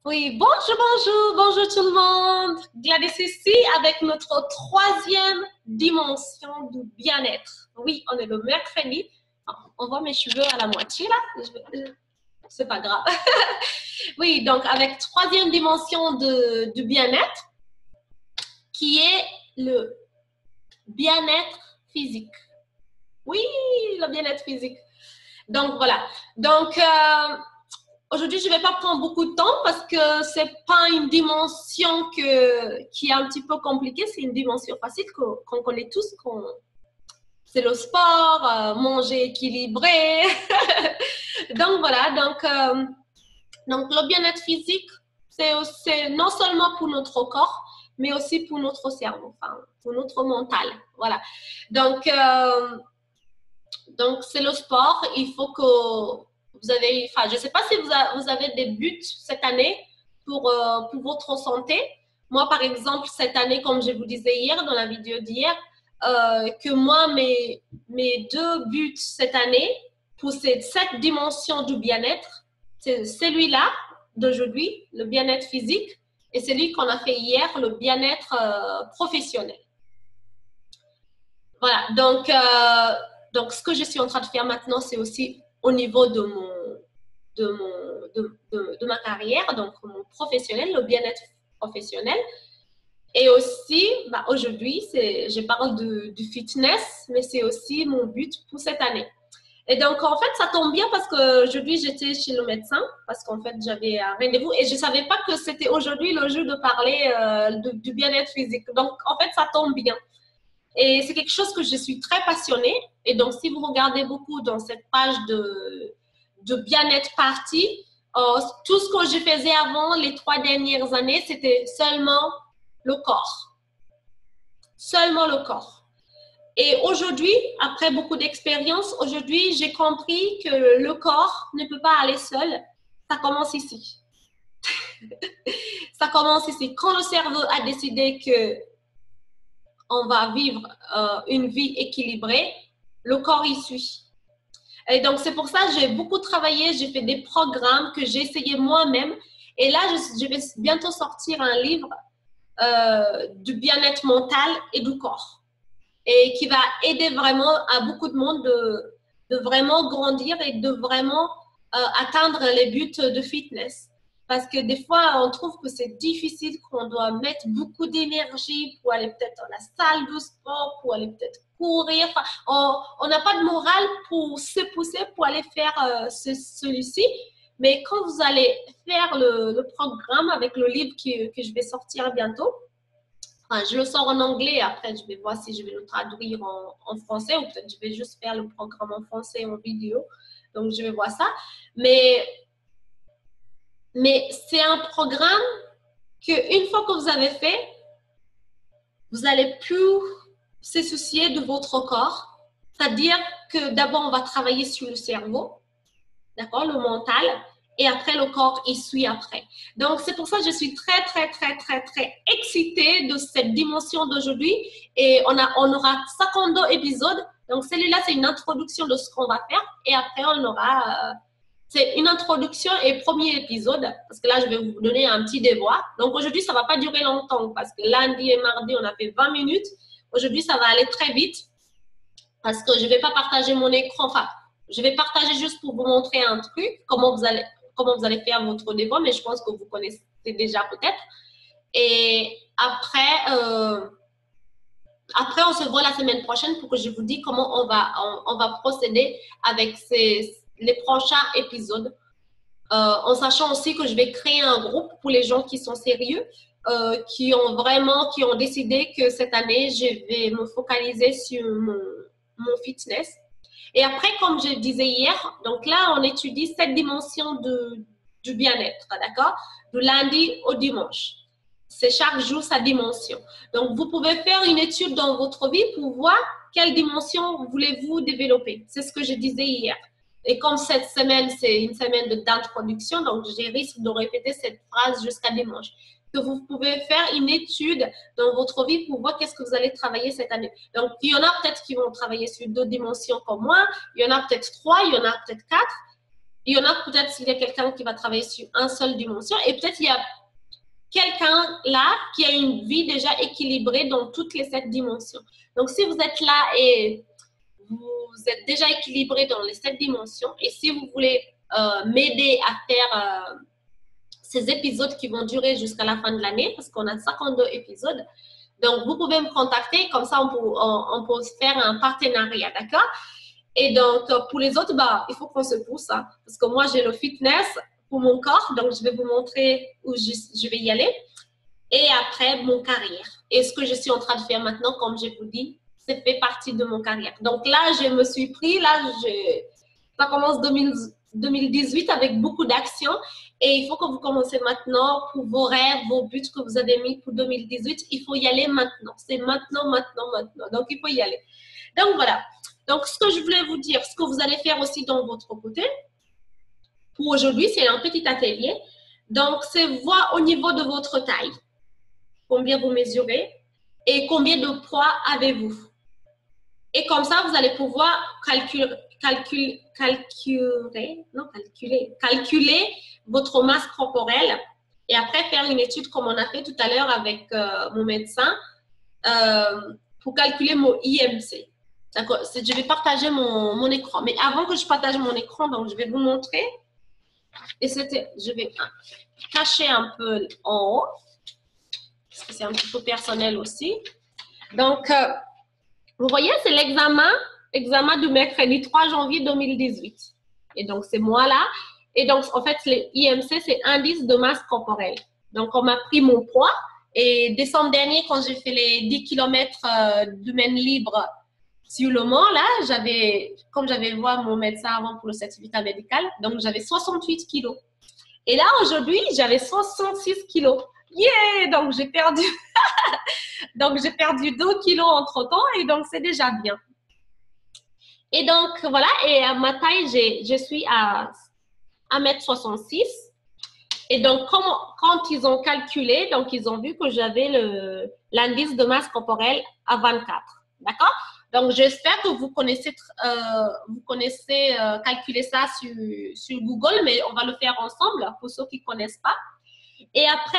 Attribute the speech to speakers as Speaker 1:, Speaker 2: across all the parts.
Speaker 1: Oui, bonjour tout le monde. Gladys ici avec notre troisième dimension du bien-être. Oui, on est le mercredi. On voit mes cheveux à la moitié là. C'est pas grave. Oui, donc avec troisième dimension du bien-être qui est le bien-être physique. Oui, le bien-être physique. Donc voilà. Donc aujourd'hui, je ne vais pas prendre beaucoup de temps parce que ce n'est pas une dimension qui est un petit peu compliquée. C'est une dimension facile qu'on connaît tous. C'est le sport, manger équilibré. Donc voilà, donc le bien-être physique, c'est non seulement pour notre corps, mais aussi pour notre cerveau, enfin, pour notre mental. Voilà. Donc c'est le sport. Il faut que vous avez, enfin, je ne sais pas si vous avez des buts cette année pour votre santé. Moi, par exemple, cette année, comme je vous disais hier dans la vidéo d'hier, que moi, mes deux buts cette année pour cette dimension du bien-être, c'est celui-là d'aujourd'hui, le bien-être physique, et celui qu'on a fait hier, le bien-être professionnel. Voilà, donc ce que je suis en train de faire maintenant, c'est aussi au niveau de ma carrière, donc mon professionnel, le bien-être professionnel. Et aussi, aujourd'hui, je parle du fitness, mais c'est aussi mon but pour cette année. Et donc, en fait, ça tombe bien parce qu'aujourd'hui, j'étais chez le médecin parce qu'en fait, j'avais un rendez-vous et je ne savais pas que c'était aujourd'hui le jour de parler du bien-être physique. Donc, en fait, ça tombe bien. Et c'est quelque chose que je suis très passionnée. Et donc, si vous regardez beaucoup dans cette page de bien-être party, tout ce que je faisais avant les 3 dernières années, c'était seulement le corps. Seulement le corps. Et aujourd'hui, après beaucoup d'expérience, aujourd'hui, j'ai compris que le corps ne peut pas aller seul. Ça commence ici. Ça commence ici. Quand le cerveau a décidé que on va vivre une vie équilibrée, le corps y suit. Et donc, c'est pour ça que j'ai beaucoup travaillé, j'ai fait des programmes que j'ai essayé moi-même. Et là, je vais bientôt sortir un livre du bien-être mental et du corps. Et qui va aider vraiment à beaucoup de monde de vraiment grandir et de vraiment atteindre les buts de fitness. Parce que des fois, on trouve que c'est difficile, qu'on doit mettre beaucoup d'énergie pour aller peut-être dans la salle de sport, pour aller peut-être courir. Enfin, on n'a pas de morale pour se pousser pour aller faire celui-ci. Mais quand vous allez faire le programme avec le livre que je vais sortir bientôt, enfin, je le sors en anglais, après je vais voir si je vais le traduire en français ou peut-être je vais juste faire le programme en français en vidéo. Donc je vais voir ça. Mais c'est un programme qu'une fois que vous avez fait, vous n'allez plus se soucier de votre corps. C'est-à-dire que d'abord, on va travailler sur le cerveau, d'accord, le mental, et après, le corps, il suit après. Donc, c'est pour ça que je suis très, très, très, très, très excitée de cette dimension d'aujourd'hui. Et on aura 52 épisodes. Donc, celui-là, c'est une introduction de ce qu'on va faire. Et après, on aura... c'est une introduction et premier épisode, parce que là, je vais vous donner un petit devoir. Donc, aujourd'hui, ça ne va pas durer longtemps, parce que lundi et mardi, on a fait 20 minutes. Aujourd'hui, ça va aller très vite, parce que je ne vais pas partager mon écran. Enfin, je vais partager juste pour vous montrer un truc, comment vous allez faire votre devoir, mais je pense que vous connaissez déjà peut-être. Et après, on se voit la semaine prochaine pour que je vous dise comment on va procéder avec les prochains épisodes. En sachant aussi que je vais créer un groupe pour les gens qui sont sérieux, qui ont décidé que cette année, je vais me focaliser sur mon fitness. Et après, comme je disais hier, donc là, on étudie cette dimension du bien-être, d'accord? Du lundi au dimanche. C'est chaque jour sa dimension. Donc, vous pouvez faire une étude dans votre vie pour voir quelle dimension voulez-vous développer. C'est ce que je disais hier. Et comme cette semaine, c'est une semaine d'introduction, donc je risque de répéter cette phrase jusqu'à dimanche. Que vous pouvez faire une étude dans votre vie pour voir qu'est-ce que vous allez travailler cette année. Donc, il y en a peut-être qui vont travailler sur 2 dimensions comme moi, il y en a peut-être 3, il y en a peut-être 4. Il y en a peut-être s'il y a quelqu'un qui va travailler sur un seul dimension et peut-être il y a quelqu'un là qui a une vie déjà équilibrée dans toutes les 7 dimensions. Donc, si vous êtes là et vous êtes déjà équilibré dans les 7 dimensions et si vous voulez m'aider à faire ces épisodes qui vont durer jusqu'à la fin de l'année parce qu'on a 52 épisodes, donc vous pouvez me contacter, comme ça on peut faire un partenariat, d'accord? Et donc, pour les autres, bah, il faut qu'on se pousse, hein, parce que moi, j'ai le fitness pour mon corps, donc je vais vous montrer où je vais y aller. Et après, mon carrière. Et ce que je suis en train de faire maintenant, comme je vous dis, ça fait partie de mon carrière. Donc là, je me suis pris, ça commence 2018 avec beaucoup d'actions. Et il faut que vous commencez maintenant pour vos rêves, vos buts que vous avez mis pour 2018. Il faut y aller maintenant. C'est maintenant, maintenant, maintenant. Donc, il faut y aller. Donc, voilà. Donc, ce que je voulais vous dire, ce que vous allez faire aussi dans votre côté, pour aujourd'hui, c'est un petit atelier. Donc, c'est voir au niveau de votre taille, combien vous mesurez et combien de poids avez-vous. Et comme ça, vous allez pouvoir calculer votre masse corporelle et après faire une étude comme on a fait tout à l'heure avec mon médecin pour calculer mon IMC. D'accord, je vais partager mon écran. Mais avant que je partage mon écran, donc je vais vous montrer. Et je vais cacher un peu en haut, parce que c'est un petit peu personnel aussi. Donc, vous voyez, c'est l'examen du mercredi 3 janvier 2018. Et donc, c'est moi là. Et donc, en fait, l'IMC, c'est indice de masse corporelle. Donc, on m'a pris mon poids. Et décembre dernier, quand j'ai fait les 10 km d'humaine libre sur le Mans, là, comme j'avais vu mon médecin avant pour le certificat médical, donc j'avais 68 kilos. Et là, aujourd'hui, j'avais 66 kilos. Yeah! Donc, j'ai perdu, donc, j'ai perdu 2 kilos entre-temps et donc, c'est déjà bien. Et donc, voilà. Et à ma taille, je suis à 1m66. Et donc, quand ils ont calculé, donc, ils ont vu que j'avais l'indice de masse corporelle à 24. D'accord? Donc, j'espère que vous connaissez calculer ça sur Google, mais on va le faire ensemble pour ceux qui ne connaissent pas. Et après,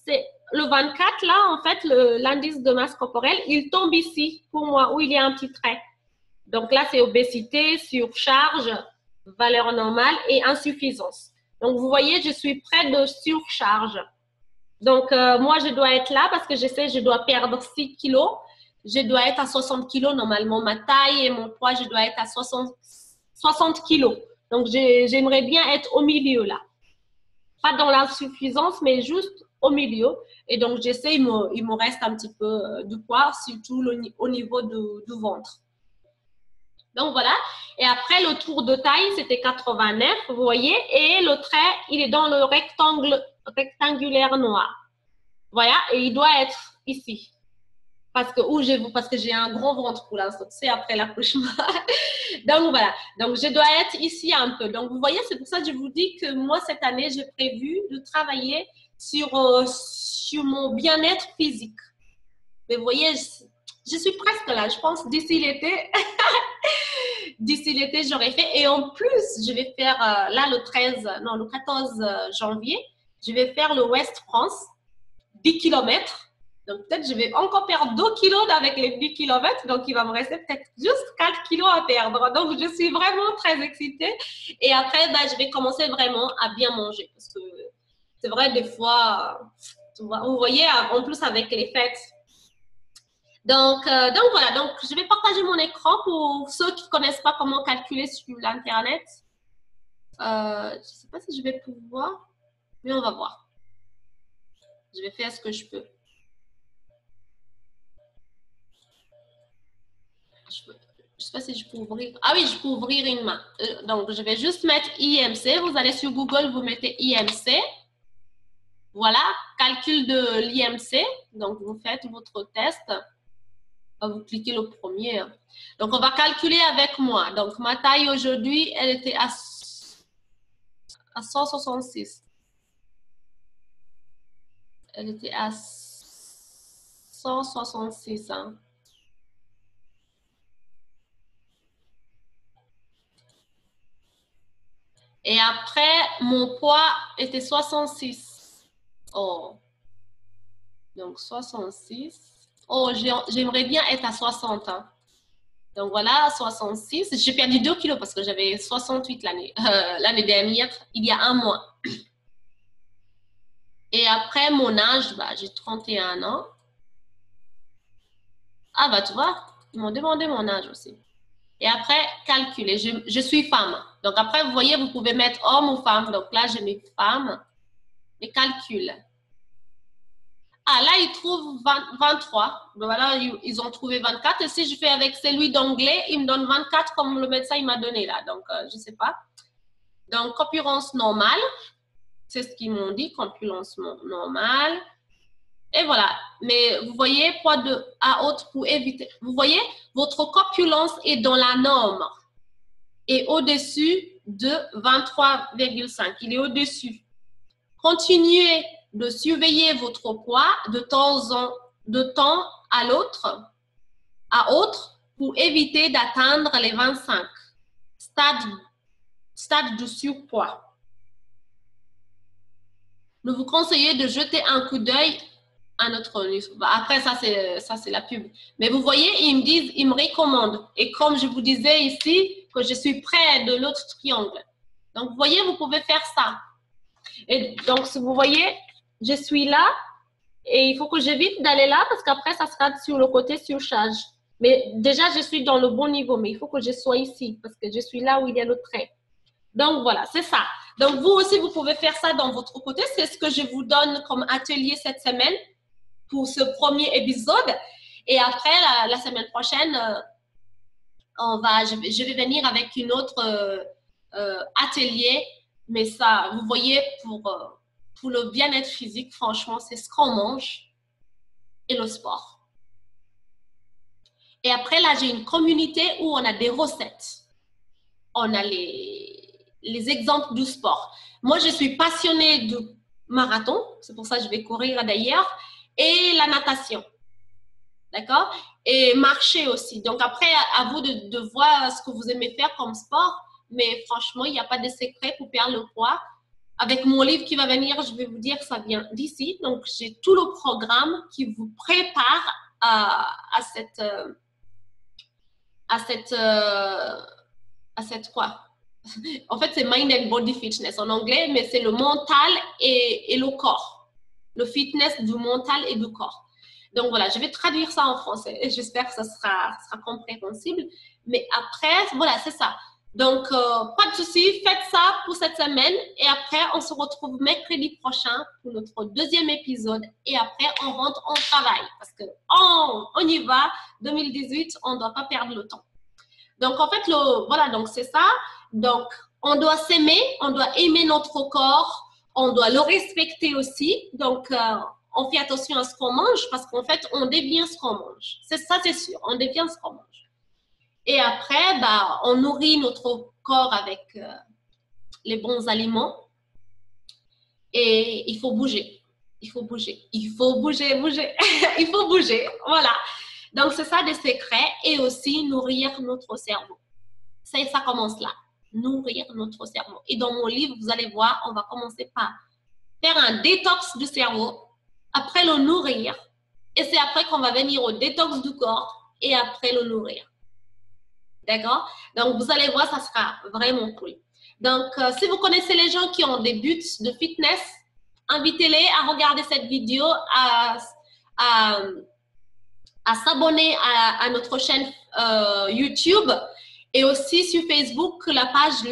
Speaker 1: c'est le 24, là, en fait, l'indice de masse corporelle, il tombe ici, pour moi, où il y a un petit trait. Donc là, c'est obésité, surcharge, valeur normale et insuffisance. Donc, vous voyez, je suis près de surcharge. Donc, moi, je dois être là parce que je dois perdre 6 kilos. Je dois être à 60 kilos. Normalement, ma taille et mon poids, je dois être à 60 kilos. Donc, j'aimerais bien être au milieu là. Pas dans l'insuffisance, mais juste au milieu. Et donc, j'essaie, il me reste un petit peu de poids, surtout au niveau du ventre. Donc, voilà. Et après, le tour de taille, c'était 89, vous voyez. Et le trait, il est dans le rectangulaire noir. Voilà. Et il doit être ici. Parce que j'ai un gros ventre pour l'instant, c'est après l'accouchement. Donc, voilà. Donc, je dois être ici un peu. Donc, vous voyez, c'est pour ça que je vous dis que moi, cette année, j'ai prévu de travailler sur mon bien-être physique. Mais vous voyez, je suis presque là. Je pense d'ici l'été, j'aurai fait. Et en plus, je vais faire là le 14 janvier, je vais faire le West France, 10 km. Donc, peut-être je vais encore perdre 2 kilos avec les 10 km. Donc, il va me rester peut-être juste 4 kilos à perdre. Donc, je suis vraiment très excitée. Et après, je vais commencer vraiment à bien manger. Parce que c'est vrai, des fois, vous voyez, en plus avec les fêtes. Donc voilà. Donc, je vais partager mon écran pour ceux qui ne connaissent pas comment calculer sur l'Internet. Je ne sais pas si je vais pouvoir, mais on va voir. Je vais faire ce que je peux. Je ne sais pas si je peux ouvrir. Ah oui, je peux ouvrir une main. Donc, je vais juste mettre IMC. Vous allez sur Google, vous mettez IMC. Voilà, calcul de l'IMC. Donc, vous faites votre test. Vous cliquez le premier. Donc, on va calculer avec moi. Donc, ma taille aujourd'hui, elle était à 166. Elle était à 166. Hein. Et après, mon poids était 66. Oh. Donc, 66. Oh, j'aimerais bien être à 60. Hein. Donc, voilà, 66. J'ai perdu 2 kilos parce que j'avais 68 l'année dernière, il y a un mois. Et après, mon âge, bah, j'ai 31 ans. Ah, bah, tu vois, ils m'ont demandé mon âge aussi. Et après, calculer. Je suis femme. Donc, après, vous voyez, vous pouvez mettre homme ou femme. Donc, là, j'ai mis femme. Et calcul. Ah, là, ils trouvent 23. Donc, voilà, ils ont trouvé 24. Et si je fais avec celui d'anglais, il me donne 24 comme le médecin il m'a donné là. Donc, je ne sais pas. Donc, corpulence normale. C'est ce qu'ils m'ont dit, corpulence normale. Et voilà. Mais vous voyez, poids de à haute pour éviter. Vous voyez, votre corpulence est dans la norme. Et au-dessus de 23,5. Il est au-dessus. Continuez de surveiller votre poids de temps à autre pour éviter d'atteindre les 25 stades de surpoids. Nous vous conseillons de jeter un coup d'œil à notre livre. Après, ça c'est la pub. Mais vous voyez, ils me recommandent. Et comme je vous disais ici, que je suis près de l'autre triangle. Donc, vous voyez, vous pouvez faire ça. Et donc, si vous voyez, je suis là et il faut que j'évite d'aller là parce qu'après, ça sera sur le côté surcharge. Mais déjà, je suis dans le bon niveau, mais il faut que je sois ici parce que je suis là où il y a le trait. Donc, voilà, c'est ça. Donc, vous aussi, vous pouvez faire ça dans votre côté. C'est ce que je vous donne comme atelier cette semaine pour ce premier épisode. Et après, la semaine prochaine, je vais venir avec une autre atelier. Mais ça, vous voyez, pour le bien-être physique, franchement, c'est ce qu'on mange et le sport. Et après, là, j'ai une communauté où on a des recettes. On a les exemples du sport. Moi, je suis passionnée de marathon. C'est pour ça que je vais courir d'ailleurs. Et la natation. D'accord? Et marcher aussi. Donc, après, à vous de voir ce que vous aimez faire comme sport. Mais franchement, il n'y a pas de secret pour perdre le poids. Avec mon livre qui va venir, je vais vous dire que ça vient d'ici. Donc, j'ai tout le programme qui vous prépare à cette quoi? En fait, c'est Mind and Body Fitness en anglais, mais c'est le mental et le corps. Le fitness du mental et du corps. Donc, voilà, je vais traduire ça en français et j'espère que ça sera compréhensible. Mais après, voilà, c'est ça. Donc, pas de souci, faites ça pour cette semaine et après, on se retrouve mercredi prochain pour notre deuxième épisode et après, on rentre en travail parce que on y va, 2018, on ne doit pas perdre le temps. Donc, en fait, voilà, donc c'est ça. Donc, on doit s'aimer, on doit aimer notre corps, on doit le respecter aussi. Donc, on fait attention à ce qu'on mange parce qu'en fait, on devient ce qu'on mange. C'est ça, c'est sûr, on devient ce qu'on mange. Et après, bah, on nourrit notre corps avec les bons aliments. Et il faut bouger. Il faut bouger. Il faut bouger, bouger. Il faut bouger. Voilà. Donc, c'est ça des secrets. Et aussi, nourrir notre cerveau. Ça commence là. Nourrir notre cerveau. Et dans mon livre, vous allez voir, on va commencer par faire un détox du cerveau. Après, le nourrir. Et c'est après qu'on va venir au détox du corps. Et après, le nourrir. D'accord? Donc, vous allez voir, ça sera vraiment cool. Donc, si vous connaissez les gens qui ont des buts de fitness, invitez-les à regarder cette vidéo, à s'abonner à notre chaîne YouTube et aussi sur Facebook, la page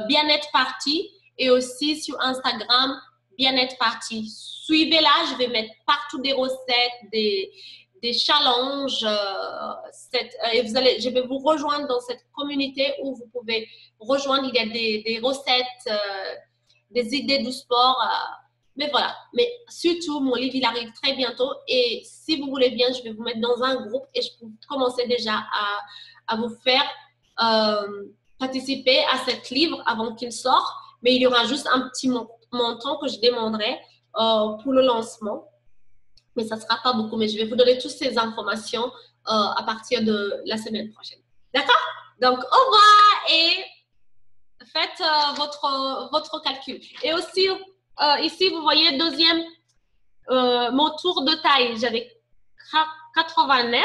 Speaker 1: Bien-être Party et aussi sur Instagram, Bien-être Party. Suivez-la, je vais mettre partout des recettes, des challenges. Je vais vous rejoindre dans cette communauté où vous pouvez rejoindre. Il y a des recettes, des idées du sport. Mais voilà. Mais surtout, mon livre, il arrive très bientôt. Et si vous voulez bien, je vais vous mettre dans un groupe et je peux commencer déjà à vous faire participer à cet livre avant qu'il sorte. Mais il y aura juste un petit montant que je demanderai pour le lancement. Mais ça ne sera pas beaucoup, mais je vais vous donner toutes ces informations à partir de la semaine prochaine. D'accord? Donc, au revoir et faites votre calcul. Et aussi, ici, vous voyez, deuxième, mon tour de taille, j'avais 89,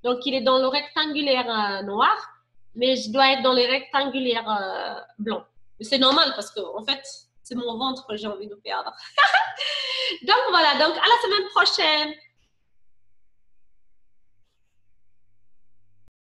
Speaker 1: donc il est dans le rectangulaire noir, mais je dois être dans les rectangulaires blancs. Mais c'est normal parce que, en fait, c'est mon ventre que j'ai envie de perdre. Donc voilà, donc à la semaine prochaine.